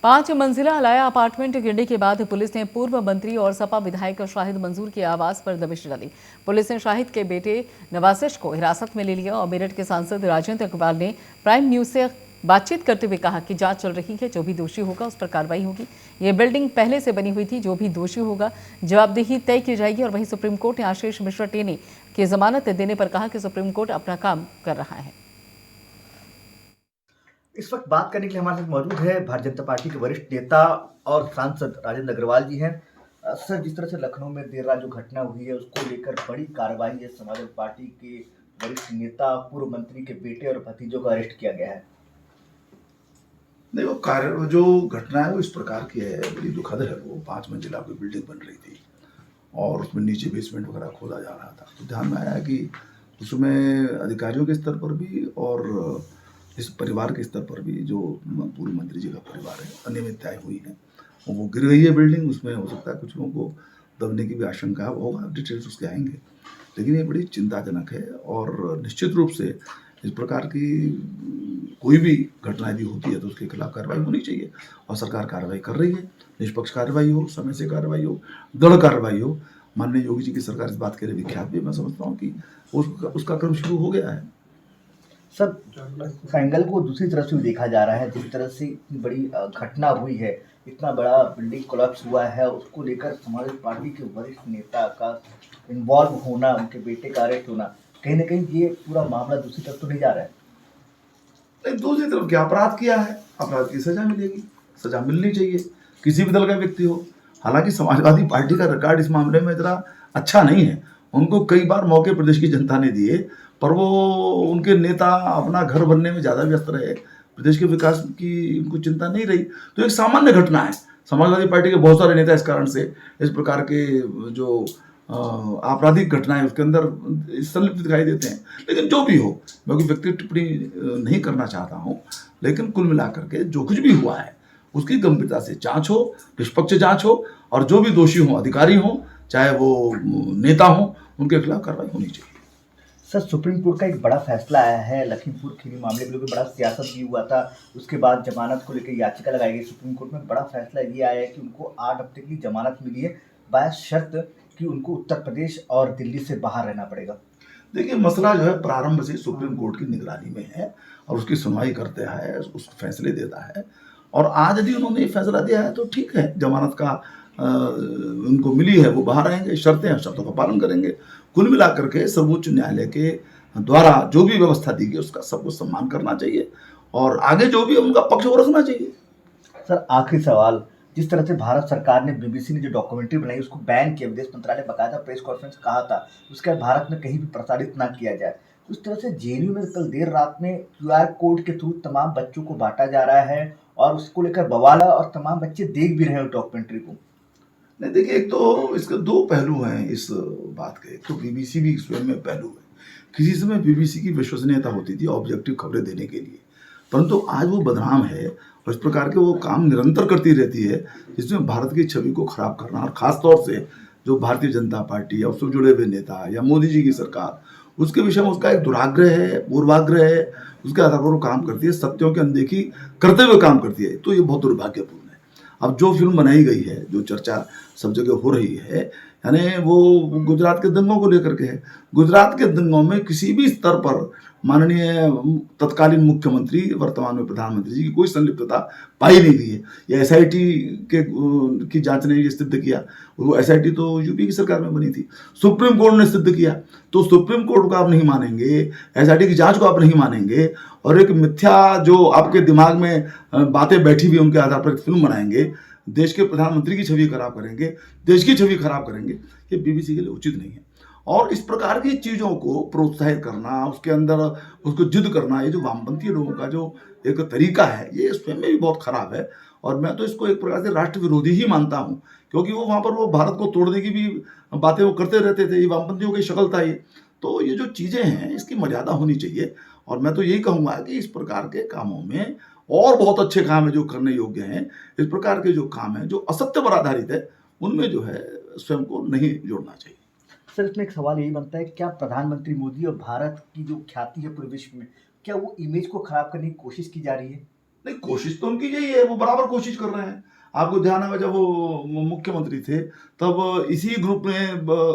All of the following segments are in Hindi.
5 मंजिला अलाया अपार्टमेंट गिरने के बाद पुलिस ने पूर्व मंत्री और सपा विधायक शाहिद मंजूर के आवास पर दबिश डाली। पुलिस ने शाहिद के बेटे नवासिश को हिरासत में ले लिया और मेरठ के सांसद राजेंद्र अग्रवाल ने प्राइम न्यूज से बातचीत करते हुए कहा कि जांच चल रही है, जो भी दोषी होगा उस पर कार्रवाई होगी। ये बिल्डिंग पहले से बनी हुई थी, जो भी दोषी होगा जवाबदेही तय की जाएगी। और वहीं सुप्रीम कोर्ट ने आशीष मिश्रा टेनी की जमानत देने पर कहा कि सुप्रीम कोर्ट अपना काम कर रहा है। इस वक्त बात करने के लिए हमारे साथ मौजूद है भारतीय जनता पार्टी के वरिष्ठ नेता और सांसद राजेंद्र अग्रवाल जी हैं। सर, जिस तरह से लखनऊ में देर रात जो घटना हुई है उसको लेकर बड़ी कार्रवाई है, समाजवादी पार्टी के वरिष्ठ नेता पूर्व मंत्री के बेटे और भतीजों को अरेस्ट किया गया है। नहीं, वो कार्य जो घटना है वो इस प्रकार की है, बड़ी दुखद है। वो 5 मंजिला की बिल्डिंग बन रही थी और उसमें नीचे बेसमेंट वगैरह खोदा जा रहा था। तो ध्यान में आया कि उसमें अधिकारियों के स्तर पर भी और इस परिवार के स्तर पर भी, जो पूर्व मंत्री जी का परिवार है, अनियमितताएं हुई हैं। वो गिर गई है बिल्डिंग, उसमें हो सकता है कुछ लोगों को दबने की भी आशंका होगा, डिटेल्स उसके आएंगे। लेकिन ये बड़ी चिंताजनक है और निश्चित रूप से इस प्रकार की कोई भी घटना यदि होती है तो उसके खिलाफ कार्रवाई होनी चाहिए और सरकार कार्रवाई कर रही है। निष्पक्ष कार्रवाई हो, समय से कार्रवाई हो, दृढ़ कार्रवाई हो। माननीय योगी जी की सरकार इस बात के लिए विख्यात भी, मैं समझता हूँ कि उसका क्रम शुरू हो गया है। सर, एंगल को दूसरी तरफ से भी देखा जा रहा है। जिस तरह से इतनी बड़ी घटना हुई है, इतना बड़ा बिल्डिंग कोलैप्स हुआ है, उसको लेकर समाजवादी पार्टी के वरिष्ठ नेता का इन्वॉल्व होना, उनके बेटे का अरेस्ट होना, कहीं ना कहीं ये पूरा मामला दूसरी तरफ तो नहीं जा रहा है। नहीं, दूसरी तरफ क्या अपराध किया है, अपराध की सजा मिलेगी, सजा मिलनी चाहिए, किसी भी दल का व्यक्ति हो। हालांकि समाजवादी पार्टी का रिकॉर्ड इस मामले में इतना अच्छा नहीं है। उनको कई बार मौके प्रदेश की जनता ने दिए, पर वो उनके नेता अपना घर बनने में ज़्यादा व्यस्त रहे, प्रदेश के विकास की उनको चिंता नहीं रही। तो एक सामान्य घटना है। समाजवादी पार्टी के बहुत सारे नेता इस कारण से इस प्रकार के जो आपराधिक घटनाएं उसके अंदर संलिप्त दिखाई देते हैं। लेकिन जो भी हो, मैं कोई व्यक्तिगत टिप्पणी नहीं करना चाहता हूँ, लेकिन कुल मिलाकर के जो कुछ भी हुआ है उसकी गंभीरता से जांच हो, निष्पक्ष जांच हो और जो भी दोषी हो, अधिकारी हो, चाहे वो नेता हो, उनके खिलाफ कार्रवाई होनी चाहिए। सर, सुप्रीम कोर्ट का एक बड़ा फैसला आया है लखीमपुर खीरी मामले को लेकर। बड़ा सियासत भी हुआ था, उसके बाद जमानत को लेकर याचिका लगाई गई सुप्रीम कोर्ट में। बड़ा फैसला ये आया है कि उनको 8 हफ्ते की जमानत मिली है, बशर्त कि उनको उत्तर प्रदेश और दिल्ली से बाहर रहना पड़ेगा। देखिए, मसला जो है प्रारंभ से सुप्रीम कोर्ट की निगरानी में है और उसकी सुनवाई करता है, उस फैसले देता है। और आज यदि उन्होंने ये फैसला दिया है तो ठीक है, जमानत का उनको मिली है, वो बाहर आएंगे, शर्तें हैं, शर्तों का पालन करेंगे। कुल मिलाकर के सर्वोच्च न्यायालय के द्वारा जो भी व्यवस्था दी गई उसका सबको सम्मान करना चाहिए और आगे जो भी उनका पक्ष वो रखना चाहिए। सर, आखिरी सवाल, जिस तरह से भारत सरकार ने, बीबीसी ने जो डॉक्यूमेंट्री बनाई उसको बैन किया, विदेश मंत्रालय बकायदा प्रेस कॉन्फ्रेंस कहा था उसके बाद भारत में कहीं भी प्रसारित ना किया जाए। उस तरह से जेएनयू में कल देर रात में क्यूआर कोड के थ्रू तमाम बच्चों को बांटा जा रहा है और उसको लेकर बवाल है और तमाम बच्चे देख भी रहे हैं उस डॉक्यूमेंट्री को। नहीं, देखिए, एक तो इसके 2 पहलू हैं इस बात के। एक तो बीबीसी भी स्वयं में पहलू है। किसी समय बीबीसी की विश्वसनीयता होती थी ऑब्जेक्टिव खबरें देने के लिए, परंतु आज वो बदनाम है और इस प्रकार के वो काम निरंतर करती रहती है जिसमें भारत की छवि को खराब करना, और खास तौर से जो भारतीय जनता पार्टी या उससे जुड़े हुए नेता या मोदी जी की सरकार, उसके विषय में उसका एक दुराग्रह है, पूर्वाग्रह है, उसके आधार पर वो काम करती है, सत्यों की अनदेखी करते हुए काम करती है। तो ये बहुत दुर्भाग्यपूर्ण है। अब जो फिल्म बनाई गई है, जो चर्चा सब जगह हो रही है, यानी वो गुजरात के दंगों को लेकर के है। गुजरात के दंगों में किसी भी स्तर पर माननीय तत्कालीन मुख्यमंत्री, वर्तमान में प्रधानमंत्री जी की कोई संलिप्तता पाई नहीं गई है। ये एसआईटी की जांच ने ये सिद्ध किया। वो एसआईटी तो यूपी की सरकार में बनी थी, सुप्रीम कोर्ट ने सिद्ध किया। तो सुप्रीम कोर्ट को आप नहीं मानेंगे, एसआईटी की जांच को आप नहीं मानेंगे और एक मिथ्या जो आपके दिमाग में बातें बैठी हुई उनके आधार पर फिल्म बनाएंगे, देश के प्रधानमंत्री की छवि खराब करेंगे, देश की छवि खराब करेंगे, ये बीबीसी के लिए उचित नहीं है। और इस प्रकार की चीज़ों को प्रोत्साहित करना, उसके अंदर उसको जिद करना, ये जो वामपंथी लोगों का जो एक तरीका है, ये स्वयं में भी बहुत खराब है। और मैं तो इसको एक प्रकार से राष्ट्र विरोधी ही मानता हूँ, क्योंकि वो वहाँ पर वो भारत को तोड़ने की भी बातें वो करते रहते थे। ये वामपंथियों की शक्ल था ये। तो ये जो चीज़ें हैं इसकी मर्यादा होनी चाहिए और मैं तो यही कहूँगा कि इस प्रकार के कामों में और बहुत अच्छे काम है जो करने योग्य हैं। इस प्रकार के जो काम है जो असत्य पर आधारित है, उनमें जो है स्वयं को नहीं जोड़ना चाहिए। सर, इसमें एक सवाल यही बनता है, क्या प्रधानमंत्री मोदी और भारत की जो ख्याति है पूरे विश्व में, क्या वो इमेज को खराब करने की कोशिश की जा रही है? नहीं, कोशिश तो उनकी यही है, वो बराबर कोशिश कर रहे हैं। आपको ध्यान होगा जब वो मुख्यमंत्री थे तब इसी ग्रुप ने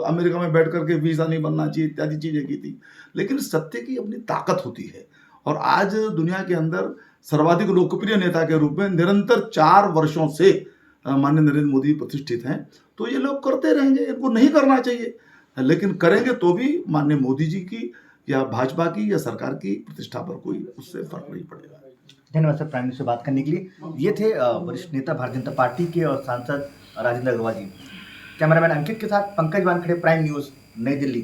अमेरिका में बैठ करके वीजा नहीं बनना चाहिए इत्यादि चीजें की थी। लेकिन सत्य की अपनी ताकत होती है और आज दुनिया के अंदर सर्वाधिक लोकप्रिय नेता के रूप में निरंतर 4 वर्षों से माननीय नरेंद्र मोदी प्रतिष्ठित हैं। तो ये लोग करते रहेंगे, इनको नहीं करना चाहिए, लेकिन करेंगे तो भी माननीय मोदी जी की या भाजपा की या सरकार की प्रतिष्ठा पर कोई उससे फर्क नहीं पड़ेगा। धन्यवाद सर प्राइम मिनिस्टर से बात करने के लिए। ये थे वरिष्ठ नेता भारतीय जनता पार्टी के और सांसद राजेंद्र अग्रवाल जी। कैमरामैन अंकित के साथ पंकज वानखेड़े, प्राइम न्यूज़, नई दिल्ली।